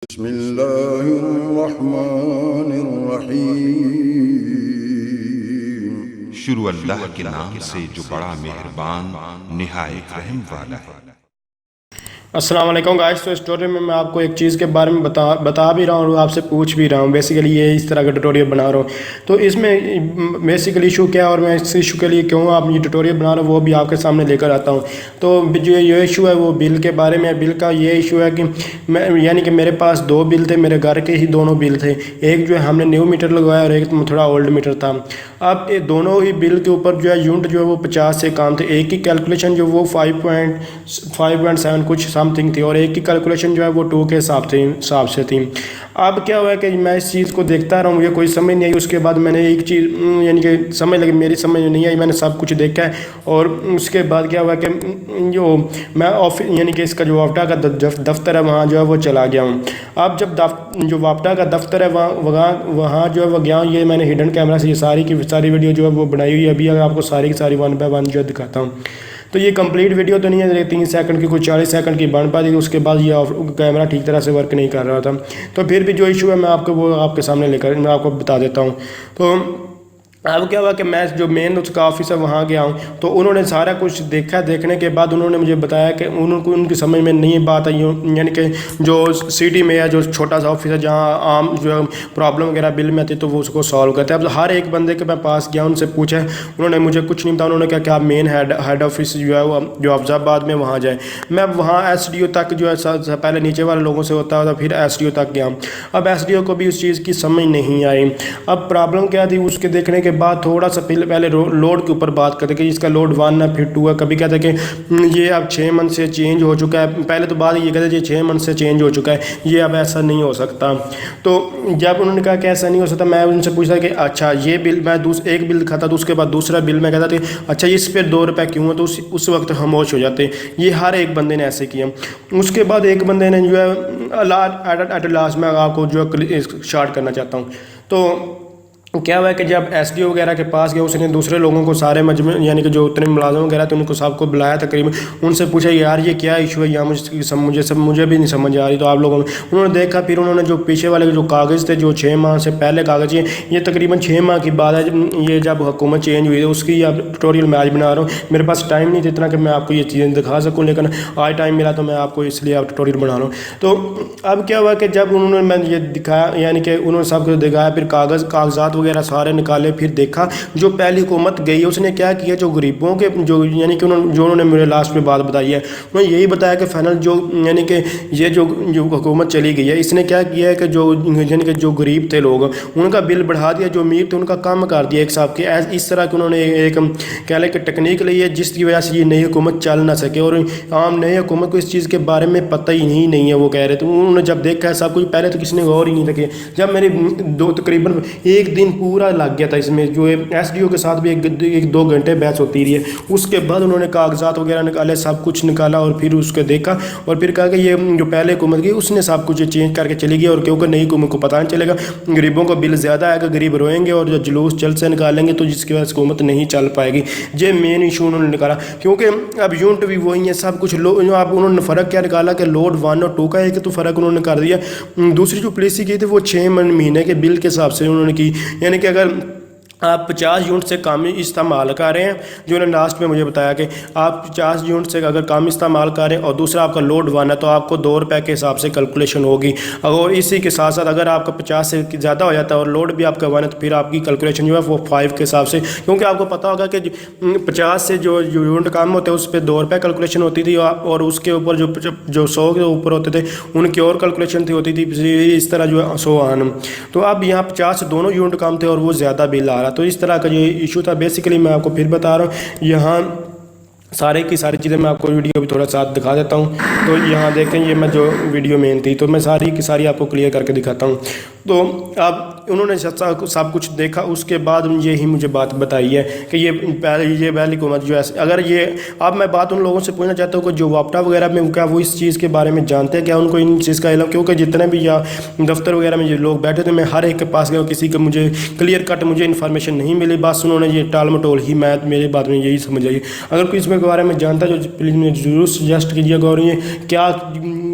बिस्मिल्लाहिर्रहमानिर्रहीम। शुरू अल्लाह के नाम से जो बड़ा मेहरबान निहायत रहम वाला है। अस्सलाम वालेकुम गाइस। तो स्टोरी में मैं आपको एक चीज़ के बारे में बता भी रहा हूँ और आपसे पूछ भी रहा हूँ। बेसिकली ये इस तरह का ट्यूटोरियल बना रहा हूँ। तो इसमें बेसिकली इशू क्या है और मैं इस इशू के लिए क्यों आप ये ट्यूटोरियल बना रहा हूँ वो भी आपके सामने लेकर आता हूँ। तो जो ये इशू है वो बिल के बारे में। बिल का ये इशू है कि मैं यानी कि मेरे पास दो बिल थे, मेरे घर के ही दोनों बिल थे। एक जो है हमने न्यू मीटर लगवाया और एक थोड़ा ओल्ड मीटर था। अब ये दोनों ही बिल के ऊपर जो है यूनिट जो है वो 50 से काम थे। एक की कैलकुलेशन जो वो 5.7 कुछ समथिंग थी और एक की कैलकुलेशन जो है वो 2 के हिसाब से थी। अब क्या हुआ कि मैं इस चीज़ को देखता रहा, मुझे कोई समझ नहीं आई। उसके बाद मैंने एक चीज़ यानी कि समझ लगी, मेरी समझ नहीं आई, मैंने सब कुछ देखा है। और उसके बाद क्या हुआ कि जो मैं ऑफिस यानी कि इसका जो वापटा का दफ्तर है वहाँ जो है वो चला गया हूँ। अब जब जो वापटा का दफ्तर है वहाँ जो है वो गया हूँ। ये मैंने हिडन कैमरा से ये सारी की सारी वीडियो जो है वो बनाई हुई है। अभी अगर आपको सारी की सारी 1 बाय 1 जो है दिखाता हूँ। तो ये कंप्लीट वीडियो तो नहीं है, 3 सेकंड की कुछ 40 सेकंड की बन पाती थी। उसके बाद ये कैमरा ठीक तरह से वर्क नहीं कर रहा था। तो फिर भी जो इशू है मैं आपको वो आपके सामने लेकर मैं आपको बता देता हूँ। तो अब क्या हुआ कि मैं जो मेन उसका ऑफिस है वहाँ गया हूँ। तो उन्होंने सारा कुछ देखा। देखने के बाद उन्होंने मुझे बताया कि उनकी समझ में नहीं बात आई, यानी कि जो सिटी में है जो छोटा सा ऑफिस है जहाँ आम जो प्रॉब्लम वगैरह बिल में आती तो वो उसको सॉल्व करते हैं। अब हर एक बंदे के मैं पास गया, उनसे पूछा, उन्होंने मुझे कुछ नहीं बताया। उन्होंने कहा कि आप मेन हेड ऑफिस जो है वो जो अफजाबाद में वहाँ जाए। मैं वहाँ SDO तक जो है पहले नीचे वाले लोगों से होता था, फिर SDO तक गया। अब SDO को भी उस चीज़ की समझ नहीं आई। अब प्रॉब्लम क्या थी उसके देखने के बाद थोड़ा सा पहले लोड के ऊपर बात करते कि इसका लोड 1 है फिर 2 है। कभी कहते कि ये अब 6 मंथ से चेंज हो चुका है। पहले तो बात ये कहते ये 6 मंथ से चेंज हो चुका है, ये अब ऐसा नहीं हो सकता। तो जब उन्होंने कहा कि ऐसा नहीं हो सकता, मैं उनसे पूछता कि अच्छा ये बिल, मैं एक बिल दिखाता तो उसके बाद दूसरा बिल मैं कहता था अच्छा इस पर 2 रुपये क्यों है। तो उस वक्त खामोश हो जाते। ये हर एक बंदे ने ऐसे किया। उसके बाद एक बंदे ने जो है एट लास्ट में आपको जो है स्टार्ट करना चाहता हूँ। तो क्या हुआ कि जब SDO वगैरह के पास गया, उसने दूसरे लोगों को सारे मजमे यानी कि जो उतने मुलाजिम वगैरह थे उनको सबको बुलाया तकरीबन। उनसे पूछा यार ये क्या इशू है यहाँ, मुझे भी नहीं समझ आ रही। तो आप लोगों ने उन्होंने देखा, फिर उन्होंने जो पीछे वाले जो कागज़ थे जो 6 माह से पहले कागज़ ये तकरीबन 6 माह की बात है। ये जब हुकूमत चेंज हुई है उसकी अब ट्यूटोरियल मैं आज बना रहा हूँ। मेरे पास टाइम नहीं था इतना कि मैं आपको ये चीज़ें दिखा सकूँ, लेकिन आज टाइम मिला तो मैं आपको इसलिए आप ट्यूटोरियल बना रहा हूँ। तो अब क्या हुआ कि जब उन्होंने मैं ये दिखाया यानी कि उन्होंने सब कुछ दिखाया, फिर कागजात वगैरह सारे निकाले, फिर देखा जो पहली हुकूमत गई है उसने क्या किया, जो गरीबों के जो यानी कि उन्होंने मुझे लास्ट में बात बताई है, उन्होंने यही बताया कि फाइनल जो यानी कि ये जो हुकूमत चली गई है इसने क्या किया है कि जो यानी कि जो गरीब थे लोग उनका बिल बढ़ा दिया, जो अमीर थे उनका कम कर दिया एक हिसाब के। इस तरह की उन्होंने एक कह लें कि टेक्निक ली है जिसकी वजह से ये नई हुकूमत चल ना सके। और आम नई हुकूमत को इस चीज़ के बारे में पता ही नहीं है वो कह रहे थे। उन्होंने जब देखा है सब कुछ, पहले तो किसी ने गौर ही नहीं रखे। जब मेरी तकरीबन एक दिन पूरा लग गया था इसमें, जो SDO के साथ भी 1-2 घंटे बहस होती रही है। उसके बाद उन्होंने कागजात वगैरह निकाले, सब कुछ निकाला और फिर उसको देखा और फिर कहा कि ये जो पहले हुकूमत गई उसने सब कुछ चेंज करके चली गई। और क्योंकि नई हुकूमत को पता नहीं चलेगा, गरीबों को बिल ज़्यादा आएगा, गरीब रोएंगे और जो जुलूस जल्द से निकालेंगे तो जिसकी वजह से हुकूमत नहीं चल पाएगी। ये मेन इशू उन्होंने निकाला। क्योंकि अब यूनिट भी वही है, सब कुछ अब उन्होंने फ़र्क क्या निकाला कि लोड 1 और 2 का एक तो फ़र्क उन्होंने कर दिया। दूसरी जो पॉलिसी की थी वो 6 महीने के बिल के हिसाब से उन्होंने की। यानी कि अगर आप 50 यूनिट से कम इस्तेमाल कर रहे हैं, जो उन्होंने लास्ट में मुझे बताया कि आप 50 यूनिट से अगर कम इस्तेमाल कर रहे हैं और दूसरा आपका लोड 1 है तो आपको 2 रुपये के हिसाब से कैलकुलेशन होगी। और इसी के साथ साथ अगर आपका 50 से ज़्यादा हो जाता है और लोड भी आपका 1 है तो फिर आपकी कैलकुलेशन जो है वो 5 के हिसाब से। क्योंकि आपको पता होगा कि 50 से जो यूनिट कम होते हैं उस पर 2 रुपये कैलकुलेशन होती थी और उसके ऊपर जो 100 के ऊपर होते थे उनकी और कैलकुलेशन होती थी, इस तरह जो है 100 आन। तो अब यहाँ 50 से दोनों यूनिट कम थे और वो ज़्यादा बिल आ रहा। तो इस तरह का ये इशू था। बेसिकली मैं आपको फिर बता रहा हूँ, यहाँ सारे की सारी चीज़ें मैं आपको वीडियो भी थोड़ा साथ दिखा देता हूँ। तो यहाँ देखें, ये मैं जो वीडियो मेन थी तो मैं सारी की सारी आपको क्लियर करके दिखाता हूँ। तो अब उन्होंने सब कुछ देखा, उसके बाद यही मुझे बात बताई है कि ये पहली हुकूमत जो है अगर ये अब मैं बात उन लोगों से पूछना चाहता हूँ कि जो वापटा वगैरह में क्या वो इस चीज़ के बारे में जानते हैं, क्या उनको इन चीज़ का इल्म। क्योंकि जितने भी या दफ्तर वगैरह में जो लोग बैठे थे मैं हर एक के पास गया, किसी का मुझे क्लियर कट मुझे इन्फॉर्मेशन नहीं मिली। बस उन्होंने ये टाल मटोल ही मेरी बात में यही समझ आई। अगर कोई इसमें के बारे में जानता है जो प्लीज़ मुझे ज़रूर सजेस्ट कीजिएगा। और ये क्या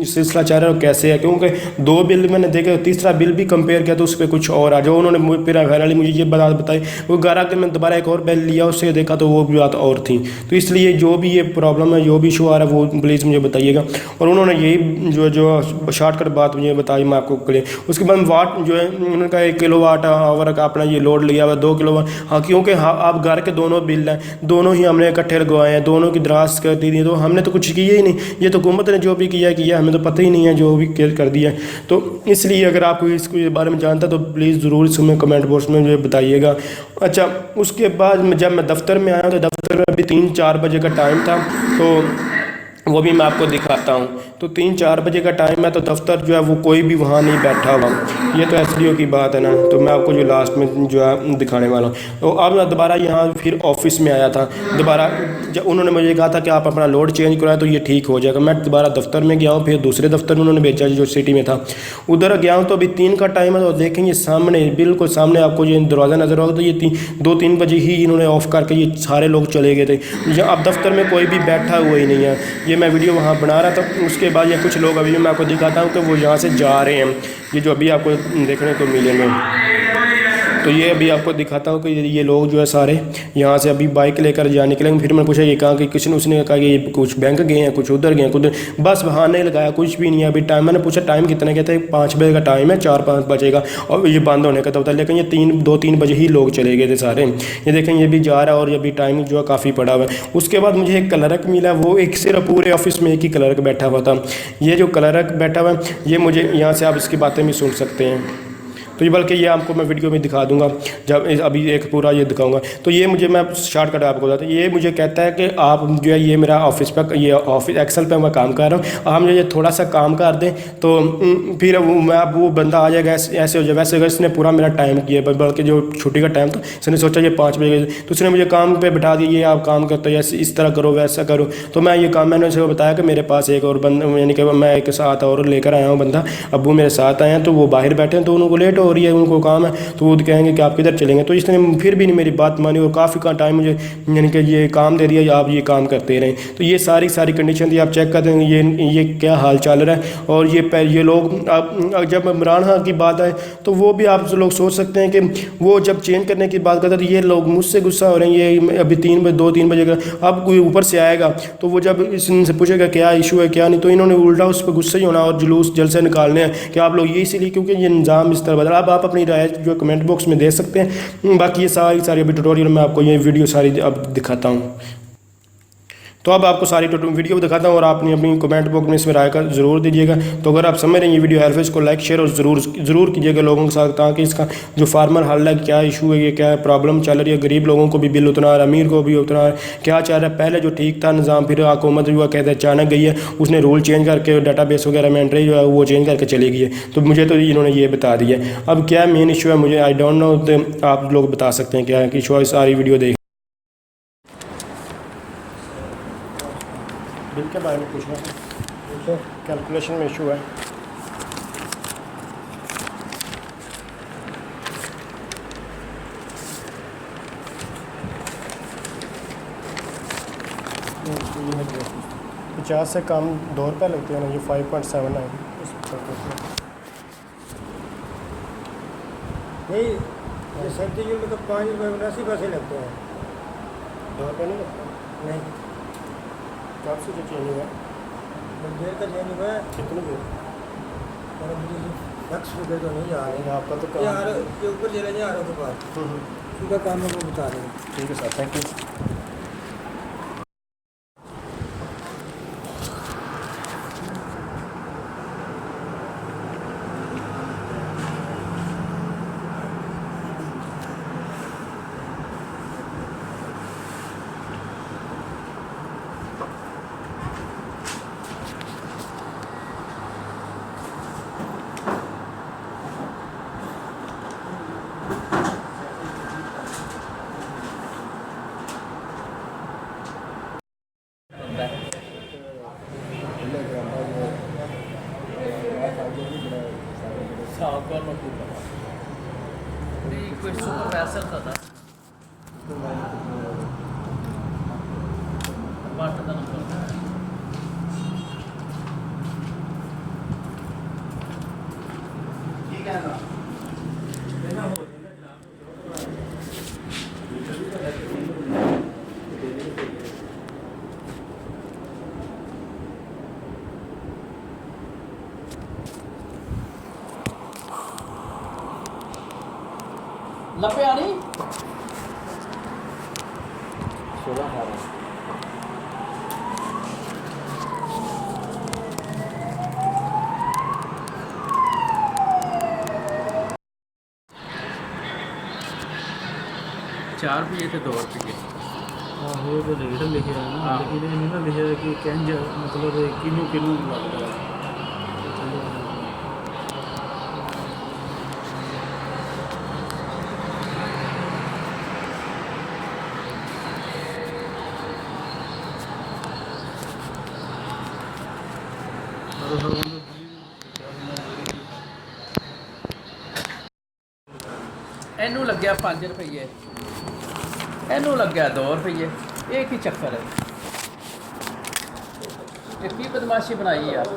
सिलसिला चल रहा है कैसे है, क्योंकि 2 बिल मैंने देखे, तीसरा बिल भी कंपेयर किया तो उस पर कुछ और आ, जो उन्होंने फिर घर वाली मुझे ये बात बताई, वो घर आकर मैं दोबारा एक और बिल लिया, उससे देखा तो वो भी बात और थी। तो इसलिए जो भी ये प्रॉब्लम है, जो भी इशू आ रहा है, वो प्लीज़ मुझे बताइएगा। और उन्होंने यही जो शॉर्टकट बात मुझे बताई, मैं आपको क्लियर। उसके बाद वाट जो है उन्होंने कहा 1 किलोवाट आवर का अपना ये लोड लिया हुआ, 2 किलोवाट। हाँ, क्योंकि हाँ आप घर के दोनों बिल हैं, दोनों ही हमने इकट्ठे लगवाए हैं, दोनों की दराज कर दी, तो हमने तो कुछ किया ही नहीं, ये तो हुकूमत ने जो भी किया हमें तो पता ही नहीं है, जो भी कर दिया है। तो इसलिए अगर आपको इसके बारे में जानता तो प्लीज़ ज़रूर इसमें कमेंट बॉक्स में मुझे बताइएगा। अच्छा, उसके बाद जब मैं दफ्तर में आया तो दफ्तर में अभी 3-4 बजे का टाइम था, तो वो भी मैं आपको दिखाता हूँ। तो 3-4 बजे का टाइम है, तो दफ्तर जो है वो कोई भी वहाँ नहीं बैठा हुआ। ये तो एसडीओ की बात है ना, तो मैं आपको जो लास्ट में जो है दिखाने वाला हूँ। तो अब मैं दोबारा यहाँ फिर ऑफिस में आया था दोबारा, जब उन्होंने मुझे कहा था कि आप अपना लोड चेंज कराएं तो ये ठीक हो जाएगा। मैं दोबारा दफ्तर में गया हूँ, फिर दूसरे दफ्तर में उन्होंने भेजा जो सिटी में था, उधर गया हूँ। तो अभी 3 का टाइम है, तो देखेंगे सामने बिल्कुल सामने आपको ये दरवाज़ा नज़र होगा, तो ये 2-3 बजे ही इन्होंने ऑफ करके ये सारे लोग चले गए थे। अब दफ्तर में कोई भी बैठा हुआ ही नहीं है। ये मैं वीडियो वहाँ बना रहा था, उसके बाद ये कुछ लोग अभी मैं आपको दिखाता हूँ कि वो यहाँ से जा रहे हैं, ये जो अभी आपको देखने को मिलेंगे। तो ये अभी आपको दिखाता हूँ कि ये लोग जो है सारे यहाँ से अभी बाइक लेकर जा निकलेंगे। फिर मैंने पूछा ये कहाँ कि किसी ने, उसने कहा कि ये कुछ बैंक गए हैं, कुछ उधर गए हैं, कुछ बस बहाने लगाया, कुछ भी नहीं है अभी टाइम। मैंने पूछा टाइम कितना, कहते हैं 5 बजे का टाइम है, 4-5 बजेगा और ये बंद होने का तो होता है। लेकिन ये 2-3 बजे ही लोग चले गए थे सारे। ये देखें ये भी जा रहा है और अभी टाइम जो है काफ़ी पड़ा हुआ है। उसके बाद मुझे एक क्लर्क मिला, वो एक सिर्फ पूरे ऑफिस में एक ही क्लर्क बैठा हुआ था। ये जो क्लर्क बैठा हुआ है, ये मुझे यहाँ से आप इसकी बातें भी सुन सकते हैं। तो ये बल्कि ये आपको मैं वीडियो में दिखा दूंगा, जब अभी एक पूरा ये दिखाऊंगा। तो ये मुझे, मैं शॉर्टकट आपको बताता हूँ, ये मुझे कहता है कि आप जो है ये मेरा ऑफिस पर, ये ऑफिस एक्सेल पे मैं काम कर रहा हूँ, आप मुझे ये थोड़ा सा काम कर दें तो फिर वो बंदा आ जाएगा, ऐसे हो जाए वैसे। अगर इसने पूरा मेरा टाइम किया, बल्कि जो छुट्टी का टाइम था, इसने सोचा ये 5 बजे, तो उसने मुझे काम पर बिठा दिया, ये आप काम करते हो, ऐसे इस तरह करो वैसा करो। तो मैं ये काम, मैंने उसे बताया कि मेरे पास एक और बंदा, यानी कि मैं एक साथ और लेकर आया हूँ बंदा, अबू मेरे साथ आए हैं, तो वो बाहर बैठे हैं, तो उनको लेट हो रही है, उनको काम है, तो वो कहेंगे कि आप किधर चलेंगे। तो इसने फिर भी नहीं मेरी बात मानी और काफ़ी का टाइम मुझे यानी कि ये काम दे दिया, आप ये काम करते रहें। तो ये सारी कंडीशन थी, आप चेक करते हैं ये क्या हाल चल रहा है। और ये लोग आप जब इमरान खान की बात आए तो वो भी आप लोग सोच सकते हैं कि वो जब चेंज करने की बात करते हैं तो ये लोग मुझसे गुस्सा हो रहे हैं। ये अभी 2-3 बजे का अब कोई ऊपर से आएगा, तो वो जब इनसे पूछेगा क्या इशू है क्या नहीं, तो इन्होंने उल्टा उस पर गुस्सा ही होना और जुलूस जलसे निकालने हैं कि आप लोग ये इसीलिए क्योंकि ये निज़ाम इस तरह बदला। अब आप अपनी राय जो कमेंट बॉक्स में दे सकते हैं। बाकी ये सारी अभी ट्यूटोरियल में आपको ये वीडियो सारी अब दिखाता हूँ। तो अब आपको सारी वीडियो दिखाता हूँ और आपने अपनी कमेंट बॉक्स में इसमें राय का ज़रूर दीजिएगा। तो अगर आप समझ रहे हैं ये वीडियो हेल्पफुल, इसको लाइक शेयर और ज़रूर कीजिएगा लोगों के साथ, ताकि इसका जो फार्मर हल है, क्या इशू है, ये क्या प्रॉब्लम चल रही है, गरीब लोगों को भी बिल उतना है, अमीर को भी उतना है, क्या चल रहा है। पहले जो ठीक था निज़ाम, फिर हुकूमत जो कहते हैं अचानक गई है, उसने रूल चेंज करके डाटाबेस वगैरह में एंट्री जो है वो चेंज करके चली गई है। तो मुझे तो इन्होंने ये बता दिया। अब क्या मेन इशू है मुझे आई डोंट नो, तो आप लोग बता सकते हैं क्या है कि इशू है। सारी वीडियो देख बिल के बारे में पूछना है, कैलकुलेशन में इशू है। ₹50 से कम ₹2 लगते हैं ना, ये 5.7 है नहीं, ये सर्दी में मतलब ₹5.79 लगते हैं। ₹2 नहीं लगता नहीं, कब से जो चेंज हुआ देर का चेंज हुआ है। कितनी देर और मुझे ₹100 तो नहीं आ रहे आपका तो हैं यार, के ऊपर चले जा रहे हो के बाद उनका काम है वो बता रहे हैं। ठीक है सर, थैंक यू। कोई सुपरवाइजर था वाटर का नंबर कहना लपे आनी 16-18 4 रुपये ते 2 रुपये ਆਹੋ ਇਹ ਤਾਂ ਰੇਟ ਲਿਖਿਆ ਹੈ ਨਾ ਲੇਕਿਨ ਇਹ ਨਹੀਂ ਨਾ ਲਿਖਿਆ ਕਿ ਕਿੰਜ ਮਤਲਬ ਕਿਹਨੂੰ ਕਿਹਨੂੰ ਲੱਗਦਾ ਹੈ। ਇਹਨੂੰ ਲੱਗਿਆ 5 ਰੁਪਏ ਇਹਨੂੰ ਲੱਗਿਆ 2 ਰੁਪਏ ਇਹ ਕੀ ਚੱਕਰ ਹੈ ਇਹ ਕੀ ਬਦਮਾਸ਼ੀ ਬਣਾਈ ਯਾਰ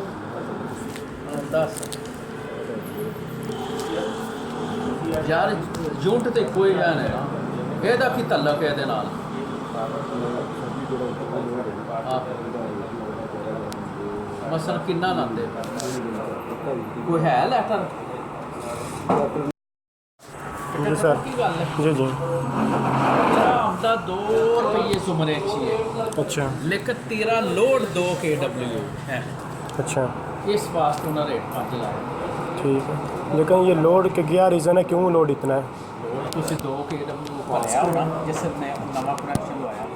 ਦੱਸ ਯਾਰ ਜੂਟ ਤੇ ਕੋਈ ਹੈ ਨਹੀਂ ਨਾ ਇਹਦਾ ਕੀ ਤਲਕ ਹੈ ਇਹਦੇ ਨਾਲ ਮਸਲ ਕਿੰਨਾ ਲਾਂਦੇ ਕੋਈ ਹੈ ਲੈਟਰ जी सर ਕੀ ਗੱਲ ਹੈ जी जी ਆਪਦਾ 2 ਰੁਪਏ ਸੁਮਨੇ ਚੀਏ अच्छा ਲੇਕਿਨ ਤੇਰਾ ਲੋਡ 2 kW ਹੈ अच्छा ਇਸ ਵਾਸਤੇ ਉਹਨਾਂ ਰੇਟ 5 ਲਾਇਆ ठीक है लेकिन ये लोड का क्या रीज़न है क्यों लोड इतना है ਲੋਡ ਤੁਸੀਂ 2 kW ਭਰਿਆ ਹੋਣਾ ਜਿਸ ਨੇ ਨਵਾਂ ਕਨੈਕਸ਼ਨ ਲਵਾਇਆ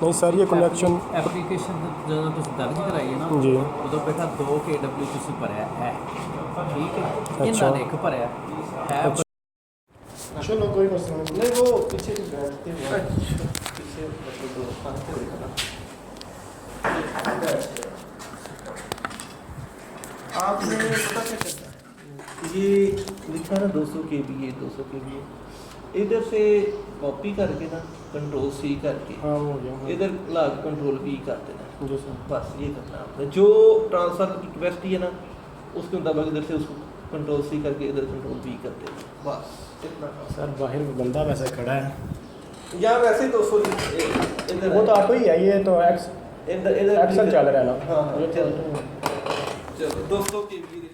नहीं सर ये कनेक्शन ਐਪਲੀਕੇਸ਼ਨ ਜਦੋਂ ਤੁਸੀਂ ਦਰਜ ਕਰਾਈ ਹੈ ਨਾ जी ਉਦੋਂ ਬੇਟਾ 2 kW ਤੁਸੀਂ ਭਰਿਆ ਹੈ ਠੀਕ ਹੈ ਇਹਨਾਂ अच्छा। ਨੇ ਇੱਕ ਭਰਿਆ ਹੈ चलो कोई मसला नहीं नहीं वो पीछे से बैठते हैं पीछे मतलब खाते देखना आपने पता क्या करना है ये लिखा है ना 200 kVA 200 kVA इधर से कॉपी करके ना कंट्रोल C करके हाँ हो गया इधर ला के कंट्रोल V कर देना जी सर बस ये करना है आपने जो ट्रांसफर की कैपेसिटी है ना उसके मुताबिक इधर से उसको कंट्रोल C करके इधर कंट्रोल V कर देना बस इतना काम। सर बाहर में बंदा वैसे खड़ा है यहाँ वैसे ही 200 इधर वो तो ऑटो ही है ये तो एक्स इधर इधर एक्सल चल रहा है ना हाँ हाँ चलो 200 के